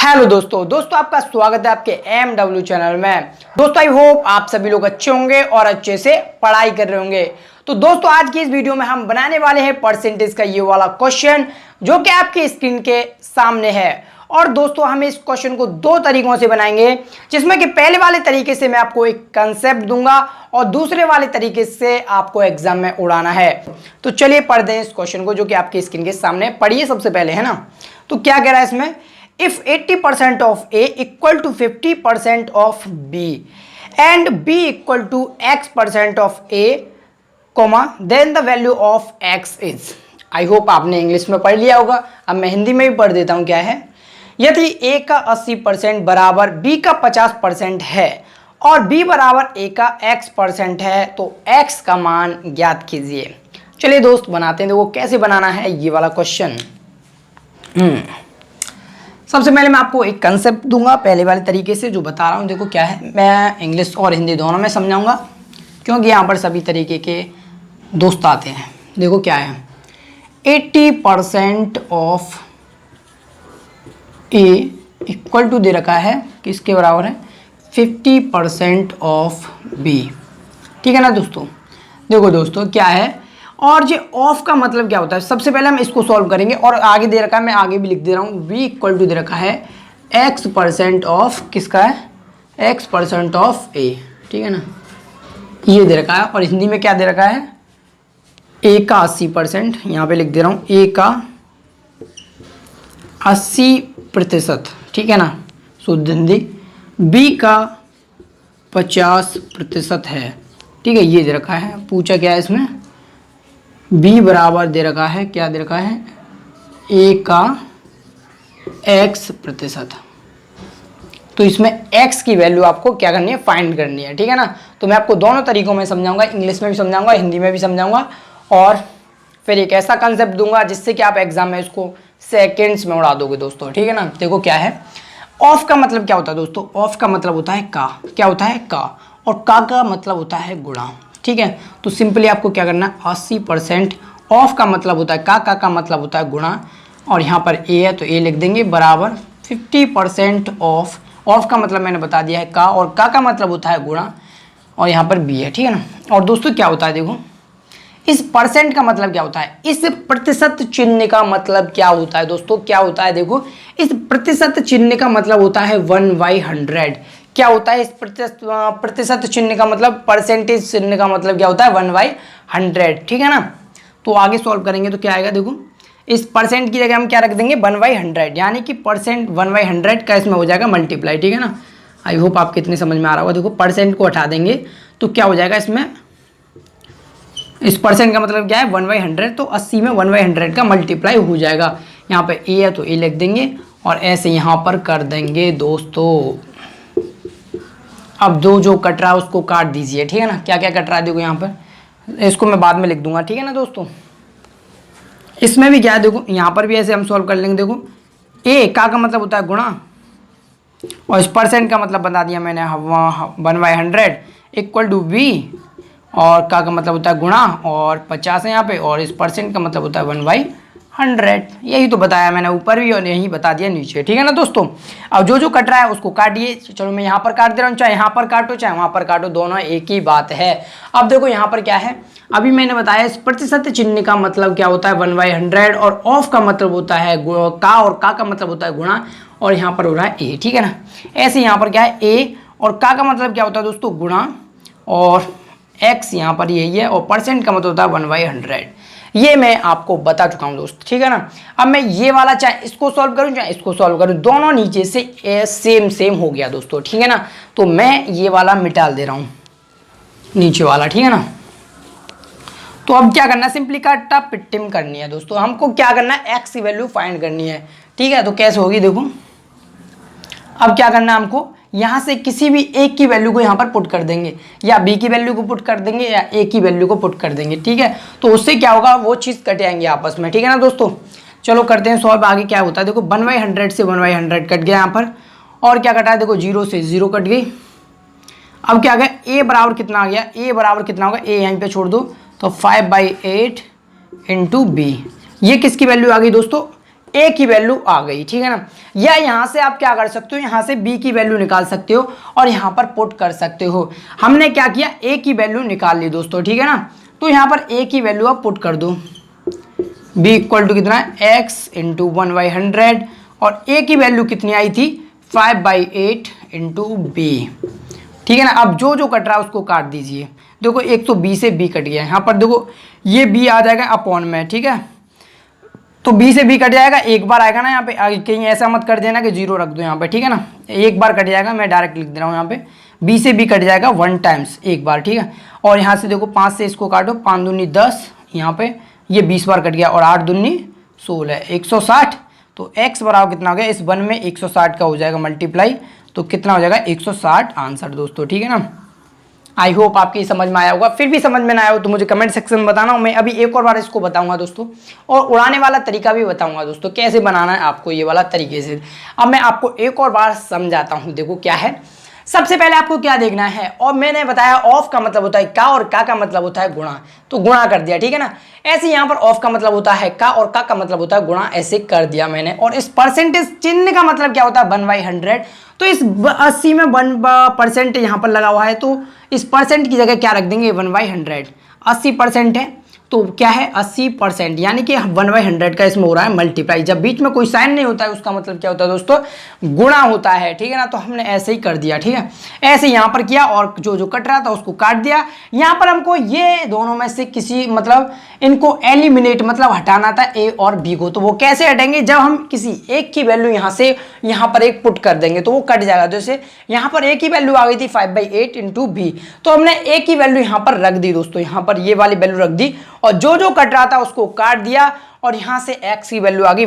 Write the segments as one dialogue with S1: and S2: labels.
S1: Hello दोस्तों आपका स्वागत है आपके MW चैनल में। दोस्तों आई होप आप सभी लोग अच्छे होंगे और अच्छे से पढ़ाई कर रहे होंगे। तो दोस्तों आज की इस वीडियो में हम बनाने वाले हैं परसेंटेज का ये वाला क्वेश्चन जो कि आपकी स्क्रीन के सामने है। और दोस्तों हम इस क्वेश्चन को दो तरीकों से बनाएंगे, जिसमें कि पहले वाले तरीके से मैं आपको एक कंसेप्ट दूंगा और दूसरे वाले तरीके से आपको एग्जाम में उड़ाना है। तो चलिए पढ़ते हैं इस क्वेश्चन को जो कि आपकी स्क्रीन के सामने पढ़िए सबसे पहले, है ना। तो क्या कह रहा है इसमें, if 80% of A equal to 50% of B and B equal to X% of A, then the value of X is। I hope आपने इंग्लिश में पढ़ लिया होगा। अब मैं हिंदी में भी पढ़ देता हूँ। क्या है, यदि A का 80% बराबर B का 50% है और B बराबर A का X% है तो X का मान ज्ञात कीजिए। चलिए दोस्त बनाते हैं, देखो कैसे बनाना है ये वाला क्वेश्चन। सबसे पहले मैं आपको एक कंसेप्ट दूंगा पहले वाले तरीके से जो बता रहा हूँ। देखो क्या है, मैं इंग्लिश और हिंदी दोनों में समझाऊंगा क्योंकि यहाँ पर सभी तरीके के दोस्त आते हैं। देखो क्या है, 80% ऑफ ए इक्वल टू दे रखा है किसके बराबर है, 50% ऑफ बी। ठीक है ना दोस्तों। देखो दोस्तों क्या है, और ये ऑफ का मतलब क्या होता है, सबसे पहले हम इसको सॉल्व करेंगे। और आगे दे रखा है, मैं आगे भी लिख दे रहा हूँ, v इक्वल टू दे रखा है x% ऑफ किसका है, x% ऑफ a। ठीक है ना, ये दे रखा है। और हिंदी में क्या दे रखा है, a का 80%, यहाँ पे लिख दे रहा हूँ a का 80%। ठीक है ना, शुद्ध हिंदी। b का 50% है। ठीक है, ये दे रखा है। पूछा क्या है इसमें, b बराबर दे रखा है, क्या दे रखा है, a का x%। तो इसमें x की वैल्यू आपको क्या करनी है, फाइंड करनी है। ठीक है ना। तो मैं आपको दोनों तरीकों में समझाऊंगा, इंग्लिश में भी समझाऊंगा, हिंदी में भी समझाऊंगा। और फिर एक ऐसा कंसेप्ट दूंगा जिससे कि आप एग्जाम में इसको सेकेंड्स में उड़ा दोगे दोस्तों। ठीक है ना। देखो क्या है, ऑफ का मतलब क्या होता है दोस्तों, ऑफ का मतलब होता है का। क्या होता है, का। और का मतलब होता है गुणा। ठीक है, तो सिंपली आपको क्या करना है, 80% ऑफ का मतलब होता है का मतलब होता है गुणा। और यहाँ पर ए है तो ए लिख देंगे बराबर 50% ऑफ का मतलब मैंने बता दिया है का, और का मतलब होता है गुणा। और यहाँ पर बी है। ठीक है ना। और दोस्तों क्या होता है, देखो इस परसेंट का मतलब क्या होता है, इस प्रतिशत चिन्ह का मतलब क्या होता है दोस्तों, क्या होता है, देखो इस प्रतिशत चिन्ह का मतलब होता है 1/100। क्या होता है इस प्रतिशत चिन्ह का मतलब, परसेंटेज चिन्ह का मतलब क्या होता है, 1/100। ठीक है ना। तो आगे सॉल्व करेंगे तो क्या आएगा, देखो इस परसेंट की जगह हम क्या रख देंगे, 1/100, यानी कि परसेंट 1/100 का इसमें हो जाएगा मल्टीप्लाई। ठीक है ना। आई होप आपको इतने समझ में आ रहा होगा। देखो परसेंट को हटा देंगे तो क्या हो जाएगा इसमें, इस परसेंट का मतलब क्या है, 1/100। तो 80 में 1/100 का मल्टीप्लाई हो जाएगा। यहाँ पर ए है तो ए लिख देंगे और ऐसे यहाँ पर कर देंगे दोस्तों। अब जो कट रहा है उसको काट दीजिए। ठीक है ना, क्या क्या कट रहा है देखो यहाँ पर, इसको मैं बाद में लिख दूंगा। ठीक है ना दोस्तों। इसमें भी क्या है, देखो यहाँ पर भी ऐसे हम सॉल्व कर लेंगे। देखो ए का मतलब होता है गुणा, और इस परसेंट का मतलब बता दिया मैंने 1/100 इक्वल टू बी, और का मतलब होता है गुणा, और 50 है यहाँ पे, और इस परसेंट का मतलब होता है 1/100। यही तो बताया मैंने ऊपर भी और यही बता दिया नीचे। ठीक है ना दोस्तों। अब जो कट रहा है उसको काटिए। चलो मैं यहाँ पर काट दे रहा हूँ, चाहे यहाँ पर काटो चाहे वहाँ पर काटो, दोनों एक ही बात है। अब देखो यहाँ पर क्या है, अभी मैंने बताया इस प्रतिशत चिन्ह का मतलब क्या होता है, 1/100, और ऑफ का मतलब होता है का, और का मतलब होता है गुणा, और यहाँ पर हो रहा है ए। ठीक है ना। ऐसे यहाँ पर क्या है, ए और का मतलब क्या होता है दोस्तों, गुणा, और एक्स यहाँ पर यही है, और परसेंट का मतलब होता है 1/100। ये मैं आपको बता चुका हूँ दोस्त। ठीक है ना। अब मैं ये वाला चाहे इसको सॉल्व करूँ चाहे इसको सॉल्व करूँ, दोनों नीचे से सेम हो गया दोस्तों। ठीक है ना। तो मैं ये वाला मिटा दे रहा हूँ, नीचे वाला। ठीक है ना। तो अब क्या करना है, सिंपली काटा पिट्टिम करनी है दोस्तों। हमको क्या करना है, एक्स की वैल्यू फाइंड करनी है। ठीक है, तो कैसे होगी देखो, अब क्या करना है हमको, यहाँ से किसी भी एक की वैल्यू को यहाँ पर पुट कर देंगे, या बी की वैल्यू को पुट कर देंगे, या ए की वैल्यू को पुट कर देंगे। ठीक है, तो उससे क्या होगा, वो चीज़ कट जाएंगे आपस में। ठीक है ना दोस्तों। चलो करते हैं सॉल्व। आगे क्या होता है, देखो 1/100 से 1/100 कट गया यहाँ पर, और क्या कटा है, देखो 0 से 0 कट गई। अब क्या आ गया, ए बराबर कितना आ गया, ए बराबर कितना होगा, ए यहीं पर छोड़ दो, तो 5/8 इंटू बी। ये किसकी वैल्यू आ गई दोस्तों, ए की वैल्यू आ गई, ठीक है ना। या यहाँ से आप क्या कर सकते हो, यहाँ से बी की वैल्यू निकाल सकते हो और यहाँ पर पुट कर सकते हो। हमने क्या किया, ए की वैल्यू निकाल ली दोस्तों, ठीक है ना। तो यहाँ पर ए की वैल्यू आप पुट कर दो, बी इक्वल टू कितना है, एक्स इंटू 1/100 और ए की वैल्यू कितनी आई थी, 5/8 इंटू बी, ठीक है ना। अब जो जो कट रहा है उसको काट दीजिए। देखो 120 से बी कट गया, यहाँ पर देखो ये बी आ जाएगा अपॉन में, ठीक है। तो बी से बी कट जाएगा, एक बार आएगा ना यहाँ पे, कहीं ऐसा मत कर देना कि जीरो रख दो यहाँ पे, ठीक है ना। एक बार कट जाएगा, मैं डायरेक्ट लिख दे रहा हूँ यहाँ पे, बी से बी कट जाएगा 1 टाइम्स एक बार, ठीक है। और यहाँ से देखो 5 से इसको काटो, 5 दूनी 10, यहाँ पे ये 20 बार कट गया और 8 दूनी 16, 160। तो x बराबर कितना हो गया, इस 1 में 160 का हो जाएगा मल्टीप्लाई, तो कितना हो जाएगा 160 आंसर दोस्तों, ठीक है ना। आई होप आपकी समझ में आया होगा। फिर भी समझ में ना आया हो तो मुझे कमेंट सेक्शन में बताना, मैं अभी एक और बार इसको बताऊंगा दोस्तों, और उड़ाने वाला तरीका भी बताऊंगा दोस्तों, कैसे बनाना है आपको ये वाला तरीके से। अब मैं आपको एक और बार समझाता हूँ। देखो क्या है, सबसे पहले आपको क्या देखना है, और मैंने बताया ऑफ का मतलब होता है का और का मतलब होता है गुणा, तो गुणा कर दिया, ठीक है ना। ऐसे यहाँ पर ऑफ का मतलब होता है का और का मतलब होता है गुणा, ऐसे कर दिया मैंने। और इस परसेंटेज चिन्ह का मतलब क्या होता है, 1/100। तो इस 80 में 1% यहाँ पर लगा हुआ है, तो इस परसेंट की जगह क्या रख देंगे, 1/100। 80% है तो क्या है 80%, यानी कि 1/100 का इसमें हो रहा है मल्टीप्लाई। जब बीच में कोई साइन नहीं होता है उसका मतलब क्या होता है दोस्तों, गुणा होता है, ठीक है ना। तो हमने ऐसे ही कर दिया, ठीक है, ऐसे यहाँ पर किया और जो जो कट रहा था उसको काट दिया। यहाँ पर हमको ये दोनों में से किसी मतलब इनको एलिमिनेट मतलब हटाना था, ए और बी को। तो वो कैसे हटेंगे, जब हम किसी एक की वैल्यू यहाँ से यहाँ पर एक पुट कर देंगे तो वो कट जाएगा। जैसे यहाँ पर ए की वैल्यू आ गई थी 5/8 इंटू बी, तो हमने ए की वैल्यू यहाँ पर रख दी दोस्तों, यहाँ पर ये वाली वैल्यू रख दी और जो जो कट रहा था उसको काट दिया और यहाँ से x की वैल्यू आ गई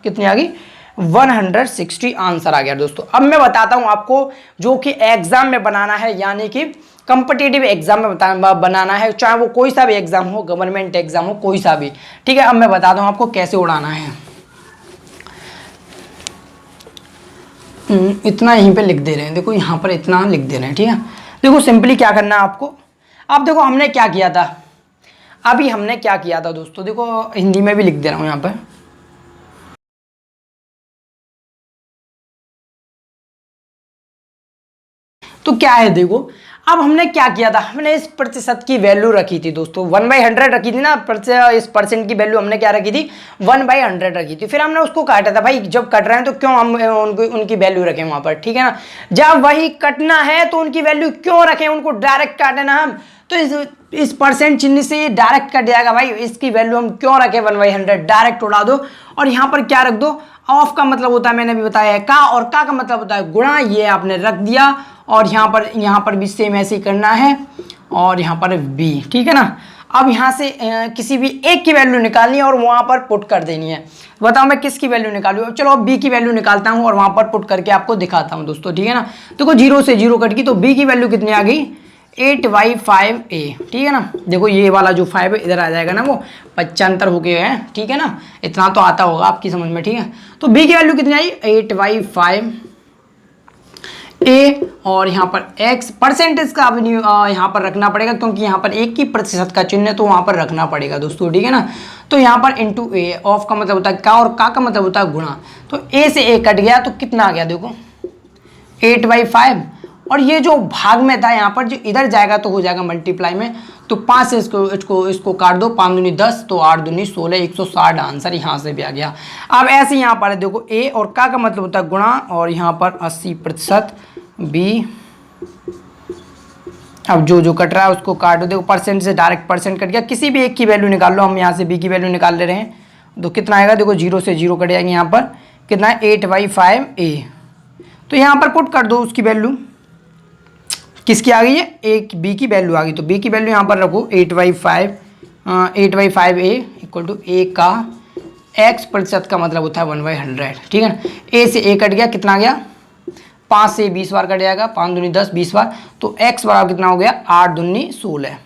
S1: कितनी आ गई, 160 आंसर आ गया दोस्तों। अब मैं बताता हूँ आपको जो कि एग्जाम में बनाना है, यानी कि कंपिटिटिव एग्जाम में बनाना है, चाहे वो कोई सा भी एग्जाम हो, गवर्नमेंट एग्जाम हो, कोई सा भी, ठीक है। अब मैं बताता हूँ आपको कैसे उड़ाना है। इतना यहीं पे लिख दे रहे हैं, देखो यहाँ पर इतना लिख दे रहे हैं, ठीक है। देखो सिंपली क्या करना है आपको, अब देखो हमने क्या किया था, अभी हमने क्या किया था दोस्तों, देखो हिंदी में भी लिख दे रहा हूं यहां पर। तो क्या है देखो, अब हमने क्या किया था, हमने इस प्रतिशत की वैल्यू रखी थी दोस्तों, 1/100 रखी थी ना, इस परसेंट की वैल्यू हमने क्या रखी थी, 1/100 रखी थी। फिर हमने उसको काटा था, भाई जब कट रहे हैं तो क्यों हम उनकी वैल्यू रखें वहां पर, ठीक है ना। जब वही कटना है तो उनकी वैल्यू क्यों रखें, उनको डायरेक्ट काटे ना हम, तो इस परसेंट चिन्ह से डायरेक्ट कट जाएगा, भाई इसकी वैल्यू हम क्यों रखें 1/100, डायरेक्ट उड़ा दो। और यहाँ पर क्या रख दो, ऑफ का मतलब होता है, मैंने भी बताया है का, और का मतलब होता है गुणा, ये आपने रख दिया। और यहाँ पर भी सेम ऐसे ही करना है, और यहाँ पर बी, ठीक है ना। अब यहाँ से किसी भी एक की वैल्यू निकालनी है और वहाँ पर पुट कर देनी है। बताओ मैं किसकी वैल्यू निकालूँ, चलो अब बी की वैल्यू निकालता हूँ और वहाँ पर पुट करके आपको दिखाता हूँ दोस्तों, ठीक है ना। देखो 0 से 0 कट गई, तो बी की वैल्यू कितनी आ गई, 8/5a, ठीक है ना। देखो ये वाला जो 5 है इधर आ जाएगा ना, वो 75 हो गए हैं, ठीक है ना। इतना तो आता होगा आपकी समझ में, ठीक है। तो b की वैल्यू कितनी आई, 8/5a, और यहाँ पर x परसेंटेज का अब यहाँ पर रखना पड़ेगा, क्योंकि यहाँ पर एक की प्रतिशत का चिन्ह है तो वहाँ पर रखना पड़ेगा दोस्तों, ठीक है ना। तो यहाँ पर इंटू ए, ऑफ का मतलब होता है का और का मतलब होता है गुणा। तो a से a कट गया तो कितना आ गया, देखो 8/5, और ये जो भाग में था यहाँ पर जो इधर जाएगा तो हो जाएगा मल्टीप्लाई में। तो 5 से इसको काट दो, 5 दूनी 10, तो 8 दूनी 16, 160 आंसर यहाँ से भी आ गया। अब ऐसे यहाँ पर देखो a और का मतलब होता है गुणा, और यहाँ पर 80% b। अब जो जो कट रहा है उसको काट दो, देखो परसेंट से डायरेक्ट परसेंट कट गया, किसी भी एक की वैल्यू निकाल लो, हम यहाँ से b की वैल्यू निकाल ले रहे हैं, तो कितना आएगा, देखो 0 से 0 कट जाएगी, यहाँ पर कितना है 8/5a। तो यहाँ पर पुट कर दो उसकी वैल्यू, किसकी आ गई है, एक बी की वैल्यू आ गई, तो बी की वैल्यू यहाँ पर रखो 8/5a इक्वल टू a का x प्रतिशत का मतलब होता है 1/100, ठीक है ना। a से a कट गया, कितना आ गया, 5 से 20 बार कट जाएगा, 5 दूनी 10, 20 बार, तो x बराबर कितना हो गया, 8 दूनी 16,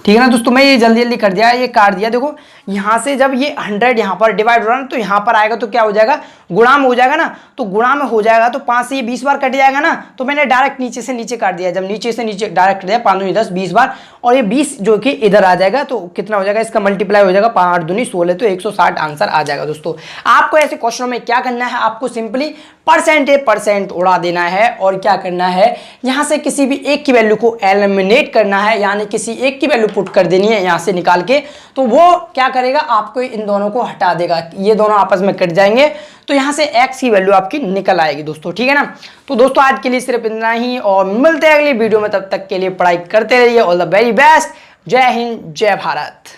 S1: ठीक है ना दोस्तों। मैं ये जल्दी जल्दी कर दिया, ये काट दिया। देखो यहाँ से जब ये 100 यहाँ पर डिवाइड हो रहा है ना, तो यहाँ पर आएगा तो क्या हो जाएगा, गुणा में हो जाएगा ना, तो गुणा में हो जाएगा तो 5 से ये 20 बार कट जाएगा ना, तो मैंने डायरेक्ट नीचे से नीचे काट दिया, जब नीचे से नीचे डायरेक्ट कट दिया 5 दूनी 10 20 बार, और ये 20 जो कि इधर आ जाएगा तो कितना हो जाएगा, इसका मल्टीप्लाई हो जाएगा 5 दूनी 16, तो 160 आंसर आ जाएगा। दोस्तों आपको ऐसे क्वेश्चनों में क्या करना है, आपको सिंपली परसेंट उड़ा देना है और क्या करना है, यहां से किसी भी एक की वैल्यू को एलिमिनेट करना है, यानी किसी एक की वैल्यू पुट कर देनी है यहां से निकाल के, तो वो क्या करेगा, आपको इन दोनों को हटा देगा, ये दोनों आपस में कट जाएंगे, तो यहां से x की वैल्यू आपकी निकल आएगी दोस्तों, ठीक है ना। तो दोस्तों आज के लिए सिर्फ इतना ही, और मिलते हैं अगली वीडियो में, तब तक के लिए पढ़ाई करते रहिए। ऑल द वेरी बेस्ट, जय हिंद जय भारत।